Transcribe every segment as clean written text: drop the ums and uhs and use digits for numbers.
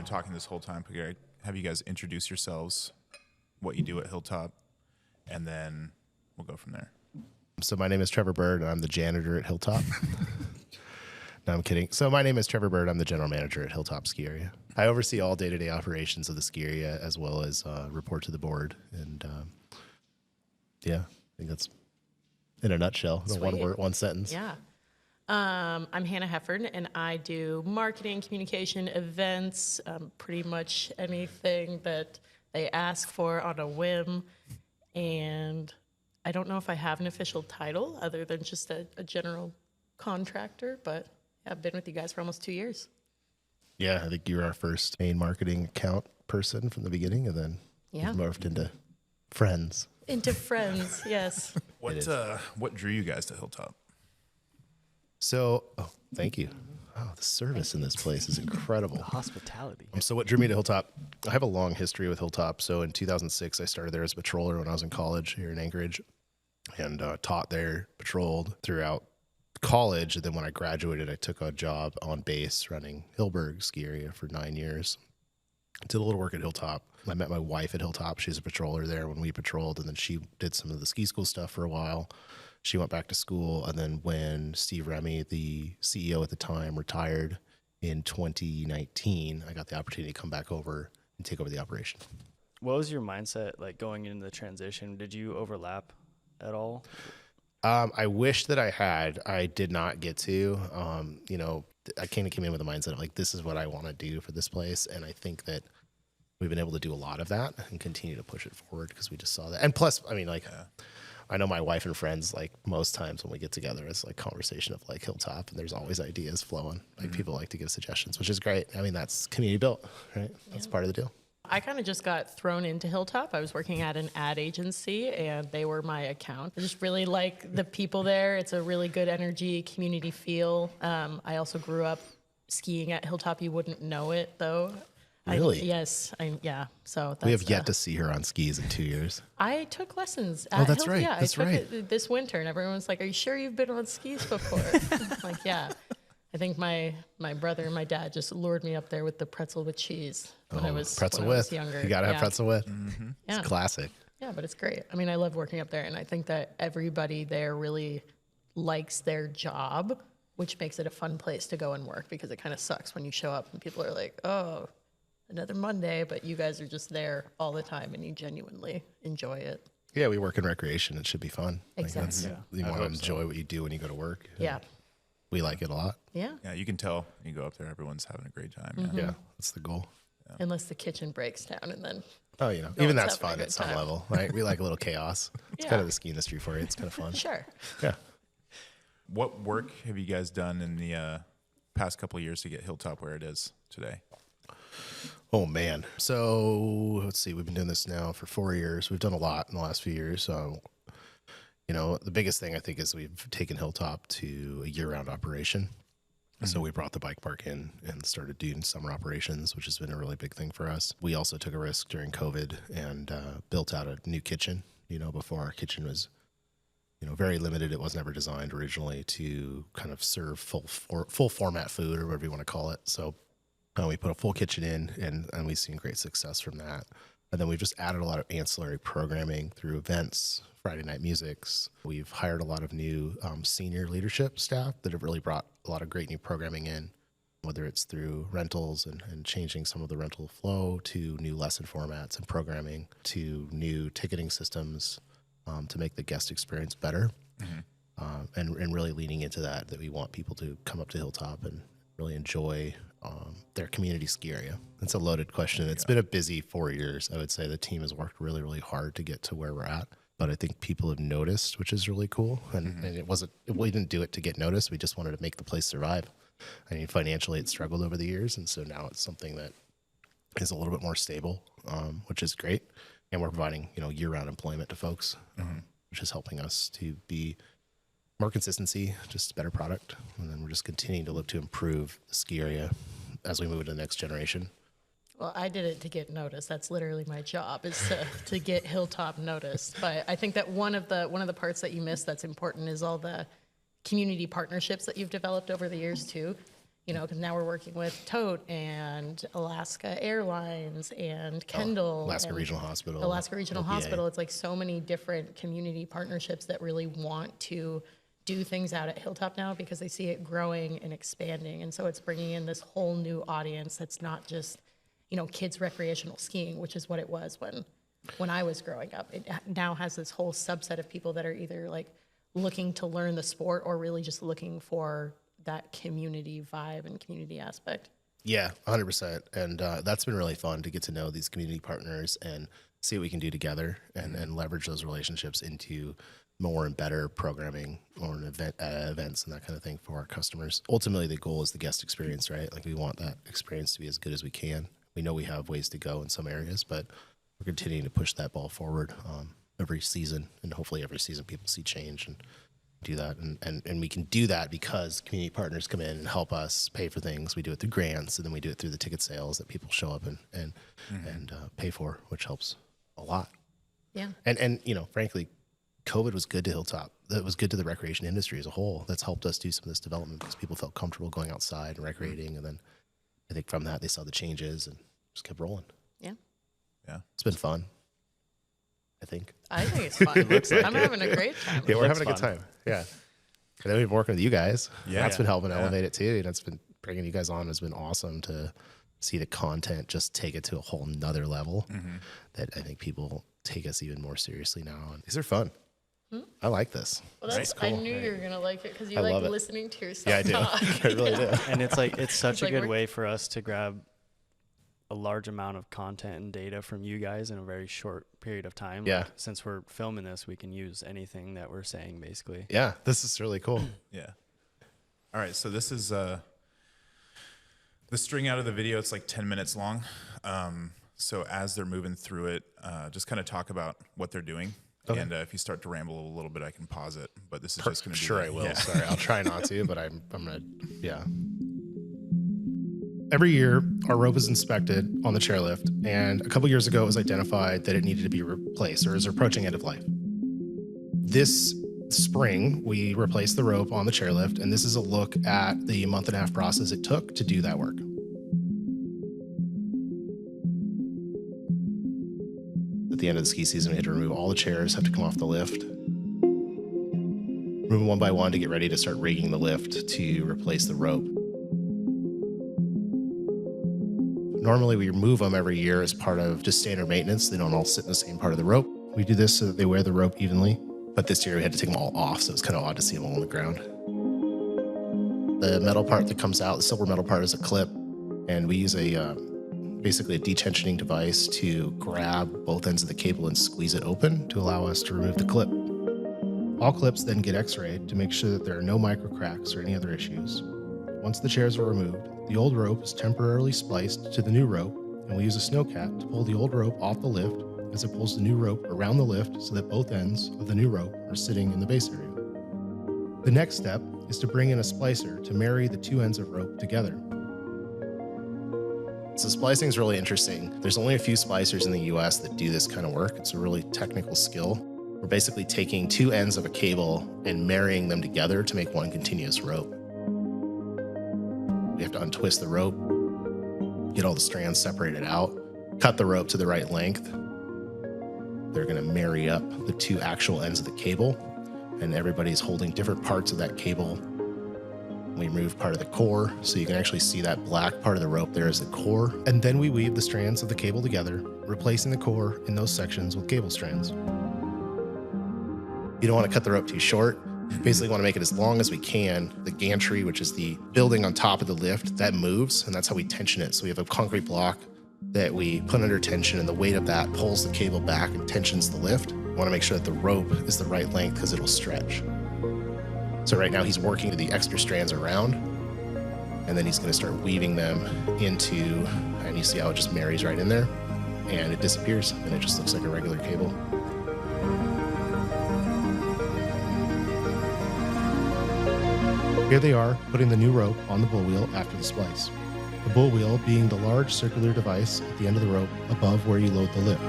been talking this whole time. Have you guys introduce yourselves, what you do at Hilltop, and then we'll go from there. So my name is Trevor Bird, and I'm the janitor at Hilltop. No, I'm kidding. So my name is Trevor Bird. I'm the general manager at Hilltop Ski Area. I oversee all day-to-day operations of the ski area, as well as report to the board. And yeah, I think that's in a nutshell, one sentence. Yeah. I'm Hanna Heffern, and I do marketing, communication, events, pretty much anything that they ask for on a whim. And I don't know if I have an official title other than just a general contractor, but yeah, I've been with you guys for almost 2 years. Yeah, I think you were our first main marketing account person from the beginning, and then Yeah. we've morphed into friends. Into friends, yes. What drew you guys to Hilltop? So, thank you. Oh, the service in this place is incredible. The hospitality. So what drew me to Hilltop? I have a long history with Hilltop. So in 2006, I started there as a patroller when I was in college here in Anchorage, and taught there, patrolled throughout college. And then when I graduated, I took a job on base running Hillberg Ski Area for 9 years. Did a little work at Hilltop. I met my wife at Hilltop. She's a patroller there when we patrolled, and then she did some of the ski school stuff for a while. She went back to school, and then when Steve Remy, the CEO at the time, retired in 2019, I got the opportunity to come back over and take over the operation. What was your mindset like going into the transition? Did you overlap at all? I wish that I had. I did not get to. I kind of came in with a mindset of like, this is what I want to do for this place, and I think that we've been able to do a lot of that and continue to push it forward because we just saw that. And plus, I mean, like, I know my wife and friends, like most times when we get together, it's like conversation of like Hilltop, and there's always ideas flowing. Like people like to give suggestions, which is great. I mean, that's community built, right? That's part of the deal. I kind of just got thrown into Hilltop. I was working at an ad agency, and they were my account. I just really like the people there. It's a really good energy, community feel. I also grew up skiing at Hilltop. You wouldn't know it, though. Really? Yes. So that's, We have yet to see her on skis in 2 years. I took lessons at that's Hill- right. Yeah, That's I took right. it this winter, and everyone's like, "Are you sure you've been on skis before?" I'm like, yeah. I think my brother and my dad just lured me up there with the pretzel with cheese when I was younger. You gotta have pretzel with. Yeah. It's classic. Yeah, but it's great. I mean, I love working up there, and I think that everybody there really likes their job, which makes it a fun place to go and work, because it kind of sucks when you show up and people are like, "Oh, another Monday," but you guys are just there all the time and you genuinely enjoy it. Yeah, we work in recreation. It should be fun. Exactly. You want to enjoy what you do when you go to work. Yeah. We like it a lot. Yeah. Yeah, you can tell when you go up there, everyone's having a great time. Yeah, that's the goal. Unless the kitchen breaks down, and then Oh, even that's one's having a fun good at some time. level, right? We like a little chaos. It's Yeah. kind of the ski industry for you. It's kind of fun. sure. Yeah. What work have you guys done in the past couple of years to get Hilltop where it is today? Oh, man. So let's see. We've been doing this now for 4 years. We've done a lot in the last few years. So, the biggest thing I think is we've taken Hilltop to a year-round operation. So we brought the bike park in and started doing summer operations, which has been a really big thing for us. We also took a risk during COVID and built out a new kitchen. Before, our kitchen was, very limited. It was never designed originally to kind of serve full format food, or whatever you want to call it. So we put a full kitchen in, and we've seen great success from that. And then we've just added a lot of ancillary programming through events, Friday night musics. We've hired a lot of new senior leadership staff that have really brought a lot of great new programming in, whether it's through rentals and changing some of the rental flow, to new lesson formats and programming, to new ticketing systems to make the guest experience better. And really leaning into that we want people to come up to Hilltop and really enjoy their community ski area. It's a loaded question. It's been a busy 4 years. I would say the team has worked really, really hard to get to where we're at. But I think people have noticed, which is really cool. And we didn't do it to get noticed. We just wanted to make the place survive. I mean, financially, it struggled over the years. And so now it's something that is a little bit more stable, which is great. And we're providing, year-round employment to folks, which is helping us to be more consistency, just a better product. And then we're just continuing to look to improve the ski area as we move into the next generation. Well, I did it to get noticed. That's literally my job, is to get Hilltop noticed. But I think that one of the parts that you missed that's important is all the community partnerships that you've developed over the years too. you know, because now we're working with Tote and Alaska Airlines and Kendall. Alaska and Regional Hospital. Alaska Regional OPA. Hospital. It's like so many different community partnerships that really want to do things out at Hilltop now because they see it growing and expanding. And so it's bringing in this whole new audience that's not just, you know, kids recreational skiing, which is what it was when I was growing up. It now has this whole subset of people that are either like looking to learn the sport or really just looking for that community vibe and community aspect. Yeah, 100%. And that's been really fun to get to know these community partners and see what we can do together and leverage those relationships into more and better programming or events and that kind of thing for our customers. Ultimately, the goal is the guest experience, right? Like we want that experience to be as good as we can. We know we have ways to go in some areas, but we're continuing to push that ball forward every season. And hopefully every season people see change and do that. And we can do that because community partners come in and help us pay for things. We do it through grants, and then we do it through the ticket sales that people show up and pay for, which helps a lot. Yeah. And you know, frankly, COVID was good to Hilltop. That was good to the recreation industry as a whole. That's helped us do some of this development because people felt comfortable going outside and recreating. And then I think from that, they saw the changes and just kept rolling. Yeah. Yeah. It's been fun, I think. I think it's fun. I'm having a great time. Yeah, we're looks having a good fun. time. Yeah. And then we've been working with you guys. Yeah. That's been helping Yeah. elevate it too. And it's been bringing you guys on has been awesome to see the content just take it to a whole nother level that I think people take us even more seriously now. And these are fun. I like this. Well, This is I cool. knew you were going to like it because you I like love it. listening to yourself Yeah, I do. talk. I really do. And it's like it's such It's a like good we're- way for us to grab a large amount of content and data from you guys in a very short period of time. Yeah. Like, since we're filming this, we can use anything that we're saying basically. Yeah, this is really cool. Yeah. All right. So this is the string out of the video. It's like 10 minutes long. So as they're moving through it, just kind of talk about what they're doing. Okay. And if you start to ramble a little bit, I can pause it. But this is just going to be Sure, the- I will. Yeah. Sorry, I'll try not to, but I'm gonna. Yeah. Every year, our rope is inspected on the chairlift, and a couple years ago, it was identified that it needed to be replaced or is approaching end of life. This spring, we replaced the rope on the chairlift, and this is a look at the month-and-a-half process it took to do that work. At the end of the ski season, we had to remove all the chairs, have to come off the lift, remove them one by one to get ready to start rigging the lift to replace the rope. Normally, we remove them every year as part of just standard maintenance. They don't all sit in the same part of the rope. We do this so that they wear the rope evenly, but this year we had to take them all off, so it's kind of odd to see them all on the ground. The metal part that comes out, the silver metal part, is a clip, and we use basically a detensioning device to grab both ends of the cable and squeeze it open to allow us to remove the clip. All clips then get x-rayed to make sure that there are no micro cracks or any other issues. Once the chairs are removed, the old rope is temporarily spliced to the new rope, and we use a snowcat to pull the old rope off the lift as it pulls the new rope around the lift so that both ends of the new rope are sitting in the base area. The next step is to bring in a splicer to marry the two ends of rope together. So splicing is really interesting. There's only a few splicers in the US that do this kind of work. It's a really technical skill. We're basically taking two ends of a cable and marrying them together to make one continuous rope. We have to untwist the rope, get all the strands separated out, cut the rope to the right length. They're going to marry up the two actual ends of the cable, and everybody's holding different parts of that cable. We remove part of the core, so you can actually see that black part of the rope there is the core. And then we weave the strands of the cable together, replacing the core in those sections with cable strands. You don't want to cut the rope too short. You basically want to make it as long as we can. The gantry, which is the building on top of the lift, that moves, and that's how we tension it. So we have a concrete block that we put under tension, and the weight of that pulls the cable back and tensions the lift. We want to make sure that the rope is the right length because it'll stretch. So right now he's working the extra strands around, and then he's going to start weaving them into, and you see how it just marries right in there, and it disappears, and it just looks like a regular cable. Here they are, putting the new rope on the bull wheel after the splice. The bull wheel being the large circular device at the end of the rope above where you load the lift.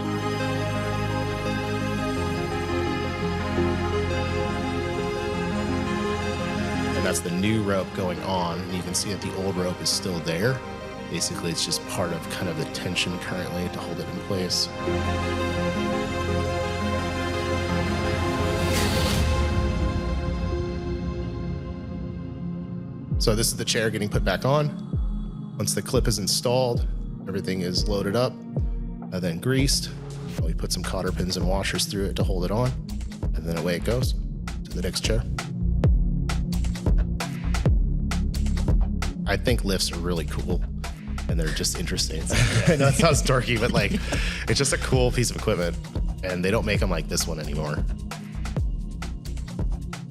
And that's the new rope going on. And you can see that the old rope is still there. Basically, it's just part of kind of the tension currently to hold it in place. So this is the chair getting put back on. Once the clip is installed, everything is loaded up and then greased. We put some cotter pins and washers through it to hold it on, and then away it goes to the next chair. I think lifts are really cool, and they're just interesting. I know it sounds dorky, but like, it's just a cool piece of equipment, and they don't make them like this one anymore.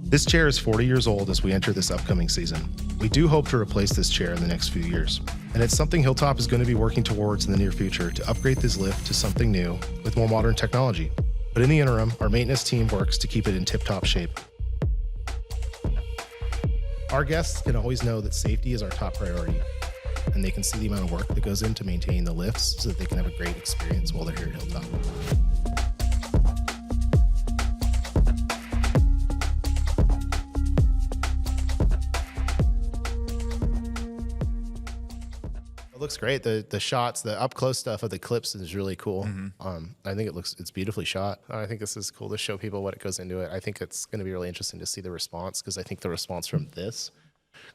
This chair is 40 years old as we enter this upcoming season. We do hope to replace this chair in the next few years, and it's something Hilltop is going to be working towards in the near future to upgrade this lift to something new with more modern technology. But in the interim, our maintenance team works to keep it in tip-top shape. Our guests can always know that safety is our top priority, and they can see the amount of work that goes into maintaining the lifts so that they can have a great experience while they're here at Hilltop. It looks great. The shots, the up close stuff of the clips is really cool. I think it's beautifully shot. I think this is cool to show people what it goes into it. I think it's going to be really interesting to see the response, because I think the response from this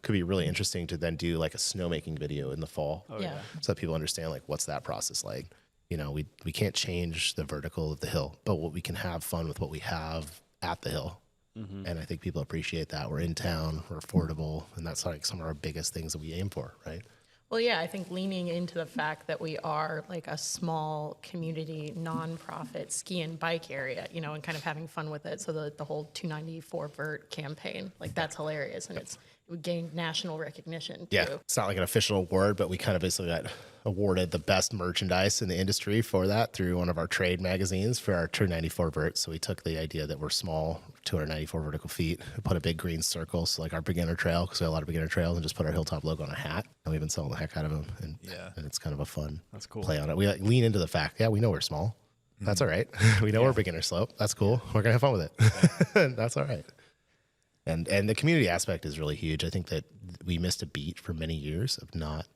could be really interesting to then do like a snowmaking video in the fall. Oh, yeah. So that people understand like what's that process like. You know, we can't change the vertical of the hill, but we can have fun with what we have at the hill. And I think people appreciate that. We're in town, we're affordable, and that's like some of our biggest things that we aim for, right? Well, yeah, I think leaning into the fact that we are like a small community nonprofit ski and bike area, you know, and kind of having fun with it. So the whole 294 vert campaign, like that's hilarious, and it gained national recognition too. Yeah, it's not like an official award, but we kind of basically got awarded the best merchandise in the industry for that through one of our trade magazines for our 294 vert. So we took the idea that we're small, 294 vertical feet, put a big green circle, so like our beginner trail, because we have a lot of beginner trails, and just put our Hilltop logo on a hat, and we've been selling the heck out of them. And it's kind of a fun play on it. We like lean into the fact, yeah, we know we're small. That's all right. We know we're beginner slope. That's cool. We're gonna have fun with it. That's all right. And the community aspect is really huge. I think that we missed a beat for many years of not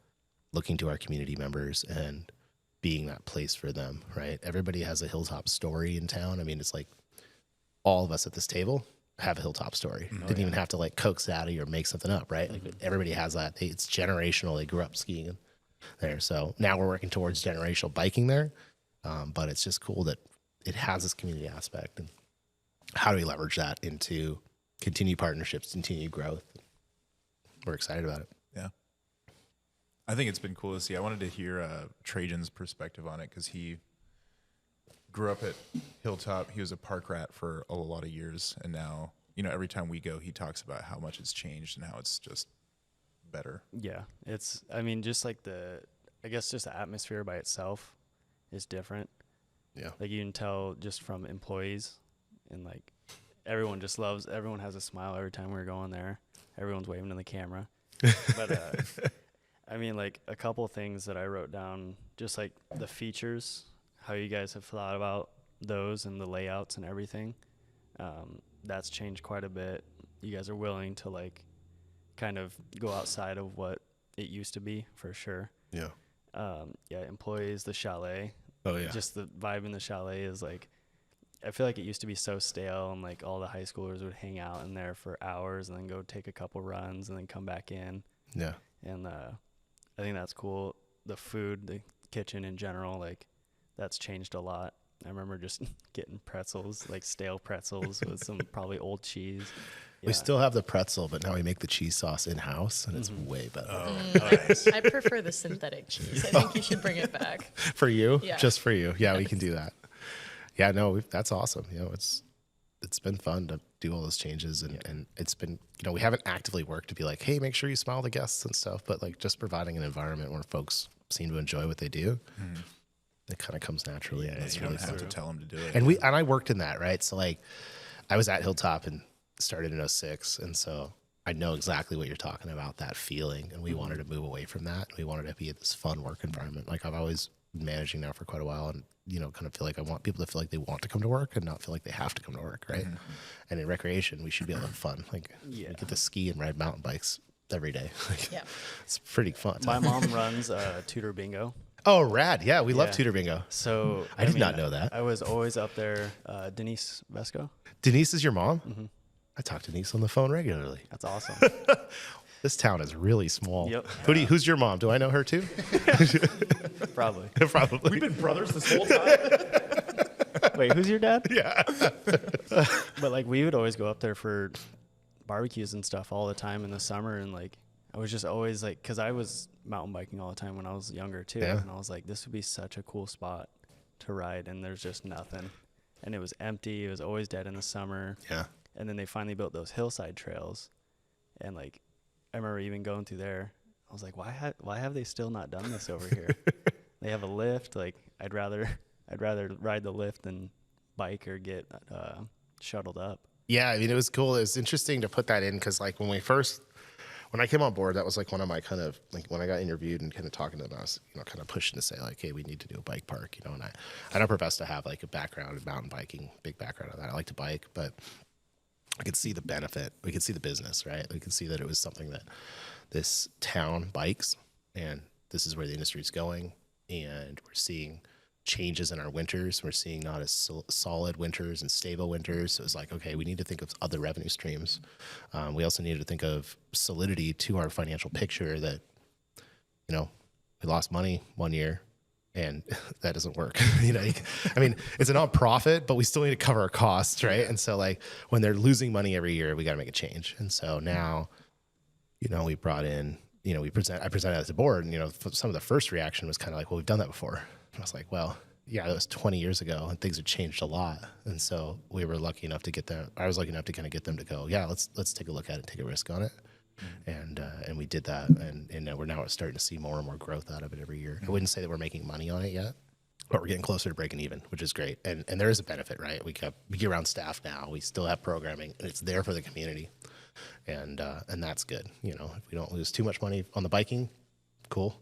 looking to our community members and being that place for them, right? Everybody has a Hilltop story in town. I mean, it's like all of us at this table have a Hilltop story. Didn't even have to like coax it out of you or make something up, right? Like everybody has that. It's generational. They grew up skiing there. So now we're working towards generational biking there. But it's just cool that it has this community aspect. And how do we leverage that into continued partnerships, continued growth? We're excited about it. Yeah. I think it's been cool to see. I wanted to hear Trajan's perspective on it, because he grew up at Hilltop. He was a park rat for a lot of years. And now, you know, every time we go, he talks about how much it's changed and how it's just better. Yeah. I mean, just like I guess just the atmosphere by itself is different. Yeah. Like you can tell just from employees, and like everyone has a smile every time we're going there. Everyone's waving to the camera. But I mean, like a couple of things that I wrote down, just like the features, how you guys have thought about those and the layouts and everything. That's changed quite a bit. You guys are willing to like kind of go outside of what it used to be, for sure. Yeah. Employees, the chalet. Oh yeah. Just the vibe in the chalet is like, I feel like it used to be so stale, and like all the high schoolers would hang out in there for hours and then go take a couple runs and then come back in. Yeah. And I think that's cool. The food, the kitchen in general, like that's changed a lot. I remember just getting pretzels, like stale pretzels with some probably old cheese. Yeah. We still have the pretzel, but now we make the cheese sauce in-house, and it's way better. I prefer the synthetic cheese. I think you should bring it back. For you? Yeah. Just for you. Yeah, we can do that. Yeah, no, that's awesome. You know, it's been fun to do all those changes, and it's been, you know, we haven't actively worked to be like, hey, make sure you smile at the guests and stuff, but like just providing an environment where folks seem to enjoy what they do. It kind of comes naturally. Yeah, and it's you really don't have fun. to tell them to do it. And I worked in that, right? So like I was at Hilltop and started in 06. And so I know exactly what you're talking about, that feeling. And we wanted to move away from that. We wanted to be at this fun work environment. Like I've always been managing now for quite a while and kind of feel like I want people to feel like they want to come to work and not feel like they have to come to work, right? And in recreation, we should be able to have fun. Like, we get to ski and ride mountain bikes every day. Like, it's pretty fun. My mom runs Tudor Bingo. Oh, rad. Yeah, we love Tudor Bingo. So I did not know that. I was always up there. Denise Vesco. Denise is your mom? Mm-hmm. I talk to Denise on the phone regularly. That's awesome. This town is really small. Yep. Who's your mom? Do I know her too? Probably. Probably. We've been brothers this whole time. Wait, who's your dad? Yeah. But like we would always go up there for barbecues and stuff all the time in the summer, and like I was just always like, because I was mountain biking all the time when I was younger too, and I was like, this would be such a cool spot to ride, and there's just nothing, and it was empty. It was always dead in the summer. Yeah. And then they finally built those hillside trails, and like I remember even going through there. I was like, why have they still not done this over here? They have a lift. Like I'd rather ride the lift than bike or get shuttled up. Yeah, I mean, it was cool. It was interesting to put that in because, like, when I came on board, that was like one of my kind of, like, when I got interviewed and kind of talking to them, I was, kind of pushing to say, like, hey, we need to do a bike park, and I don't profess to have, like, a background in mountain biking, big background on that. I like to bike, but I could see the benefit. We could see the business, right? We could see that it was something that this town bikes, and this is where the industry is going, and we're seeing changes in our winters. We're seeing not as solid winters and stable winters. So it's like, okay, we need to think of other revenue streams. We also needed to think of solidity to our financial picture that, we lost money one year and that doesn't work. I mean, it's a nonprofit, but we still need to cover our costs, right? And so like when they're losing money every year, we got to make a change. And so now, we brought in, I presented as a board, and, some of the first reaction was kind of like, well, we've done that before. I was like, well, yeah, that was 20 years ago and things have changed a lot. And so we were lucky enough to get them. I was lucky enough to kind of get them to go, yeah, let's take a look at it, take a risk on it. And we did that. And we're now starting to see more and more growth out of it every year. I wouldn't say that we're making money on it yet, but we're getting closer to breaking even, which is great. And there is a benefit, right? We get around staff now. We still have programming and it's there for the community. And that's good. If we don't lose too much money on the biking, cool.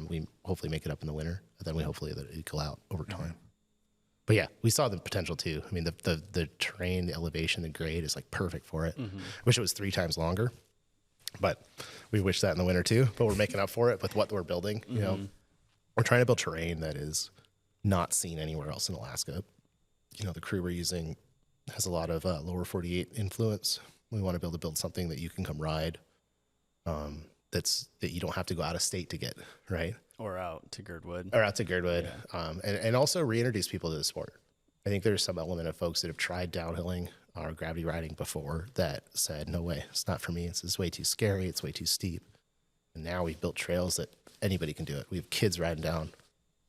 We hopefully make it up in the winter, and then we hopefully that it equal out over time. But yeah, we saw the potential too. I mean, the terrain, the elevation, the grade is like perfect for it. I wish it was 3 times longer, but we wish that in the winter too. But we're making up for it with what we're building. We're trying to build terrain that is not seen anywhere else in Alaska. The crew we're using has a lot of lower 48 influence. We want to be able to build something that you can come ride. That you don't have to go out of state to get, right? Or out to Girdwood. Yeah. And also reintroduce people to the sport. I think there's some element of folks that have tried downhilling or gravity riding before that said, no way, it's not for me. It's way too scary. It's way too steep. And now we've built trails that anybody can do it. We have kids riding down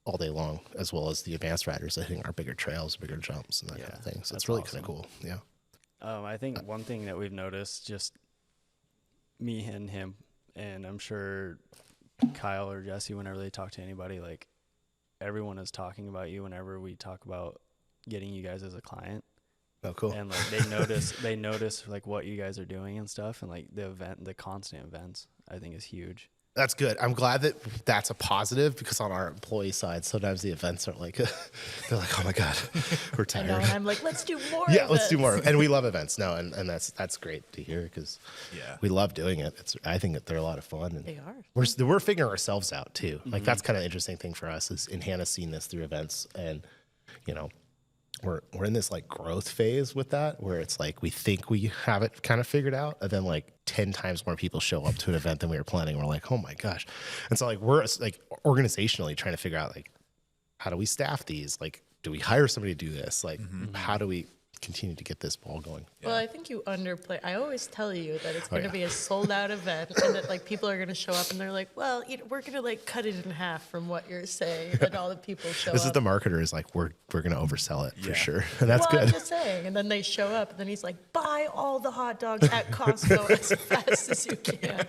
all day long, as well as the advanced riders that hitting our bigger trails, bigger jumps, and that kind of thing. So it's really kind of cool. Yeah. I think one thing that we've noticed, just me and him, and I'm sure Kyle or Jesse, whenever they talk to anybody, like everyone is talking about you whenever we talk about getting you guys as a client. Oh, cool. And like they notice like what you guys are doing and stuff, and like the constant events, I think is huge. That's good. I'm glad that that's a positive because on our employee side, sometimes the events are like, they're like, oh my God, we're tired. I know, and I'm like, let's do more. Yeah, let's do more. And we love events. No, and that's great to hear because we love doing it. I think that they're a lot of fun. And they are. We're figuring ourselves out too. Like that's kind of interesting thing for us is, and Hannah's seen this through events, and we're in this like growth phase with that where it's like we think we have it kind of figured out, and then like 10 times more people show up to an event than we were planning. We're like, oh my gosh. And so like we're like organizationally trying to figure out like how do we staff these? Like, do we hire somebody to do this? Like, how do we continue to get this ball going? Well, I think you underplay. I always tell you that it's going to be a sold out event and that like people are going to show up and they're like, well, we're going to like cut it in half from what you're saying. And all the people show This up. is the marketer is like, we're going to oversell it for sure. And that's good. I'm just saying. And then they show up and then he's like, buy all the hot dogs at Costco as fast as you can.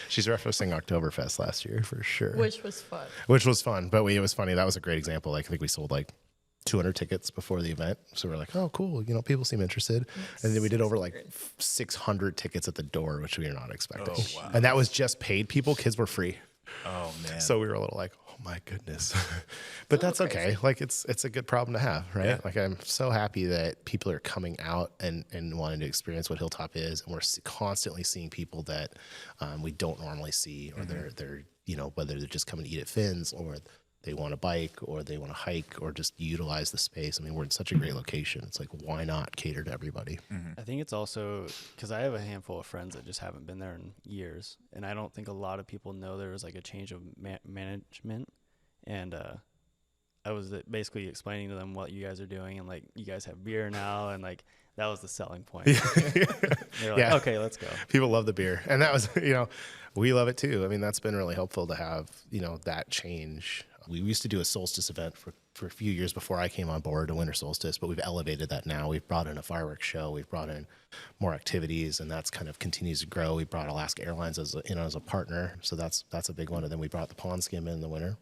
She's referencing Oktoberfest last year for sure. Which was fun. But it was funny. That was a great example. Like, I think we sold like 200 tickets before the event. So we're like, oh, cool. People seem interested. And then we did over like 600 tickets at the door, which we were not expecting. Oh, wow. And that was just paid people. Kids were free. Oh man. So we were a little like, oh my goodness, but that's okay. crazy. Like it's a good problem to have, right? Yeah. Like I'm so happy that people are coming out and wanting to experience what Hilltop is, and we're constantly seeing people that we don't normally see, or they're whether they're just coming to eat at Finn's, or they want to bike, or they want to hike, or just utilize the space. I mean, we're in such a great location. It's like, why not cater to everybody? I think it's also because I have a handful of friends that just haven't been there in years, and I don't think a lot of people know there was like a change of management. And I was basically explaining to them what you guys are doing, and like you guys have beer now, and like that was the selling point. They're like, okay, let's go. People love the beer, and that was we love it too. I mean, that's been really helpful to have that change. We used to do a solstice event for a few years before I came on board, a winter solstice, but we've elevated that now. We've brought in a fireworks show. We've brought in more activities, and that's kind of continues to grow. We brought Alaska Airlines as a partner, so that's a big one. And then we brought the pond skim in the winter.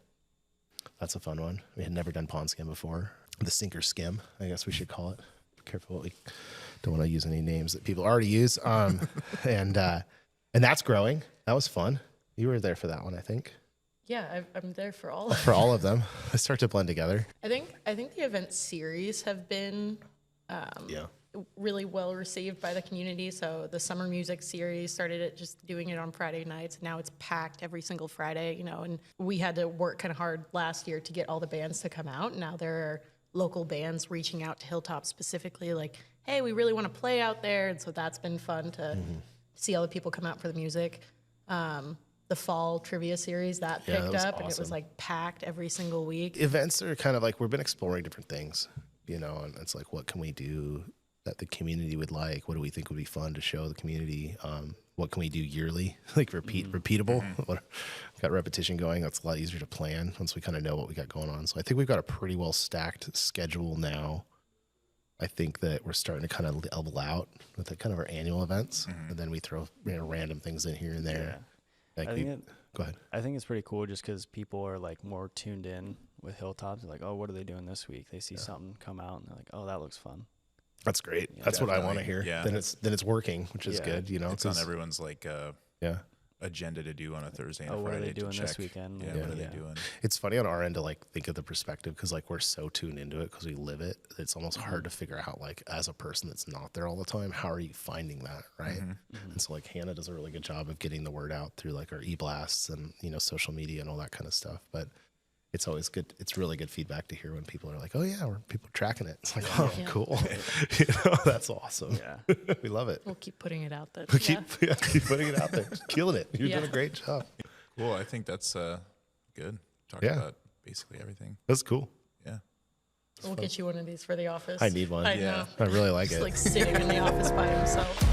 That's a fun one. We had never done pond skim before. The sinker skim, I guess we should call it. Be careful what we don't want to use any names that people already use. And that's growing. That was fun. You were there for that one, I think. Yeah, I'm there for all of For all of them. They start to blend together. I think the event series have been really well received by the community. So the summer music series started it just doing it on Friday nights. Now it's packed every single Friday, and we had to work kind of hard last year to get all the bands to come out. Now there are local bands reaching out to Hilltop specifically like, hey, we really want to play out there. And so that's been fun to see all the people come out for the music. The fall trivia series that picked that was up, and it was awesome. like packed every single week. Events are kind of like, we've been exploring different things, and it's like, what can we do that the community would like? What do we think would be fun to show the community? What can we do yearly? Like repeatable. Got repetition going. That's a lot easier to plan once we kind of know what we got going on. So I think we've got a pretty well stacked schedule now. I think that we're starting to kind of level out with kind of our annual events, and then we throw random things in here and there. Like go ahead. I think it's pretty cool just because people are like more tuned in with Hilltops. They're like, oh, what are they doing this week? They see something come out, and they're like, oh, that looks fun. That's great. Yeah, That's what I want to hear. Yeah. Then it's working, which is good. It's on everyone's like Yeah. agenda to do on a Thursday and Oh, a what are Friday they doing to this check. weekend? Yeah, what are they doing? It's funny on our end to like think of the perspective because like we're so tuned into it because we live it. It's almost hard to figure out like as a person that's not there all the time, how are you finding that, right? And so like Hanna does a really good job of getting the word out through like our e-blasts and social media and all that kind of stuff. But it's always good. It's really good feedback to hear when people are like, "Oh yeah, people are tracking it." It's like, "Oh, cool, that's awesome." Yeah. We love it. We'll keep putting it out there. Keep putting it out there, killing it. You're doing a great job. Cool. I think that's good. Talked Yeah. about basically everything. That's cool. Yeah. We'll get you one of these for the office. I need one. I Yeah. know. I really like Just it. like sitting in the office by himself.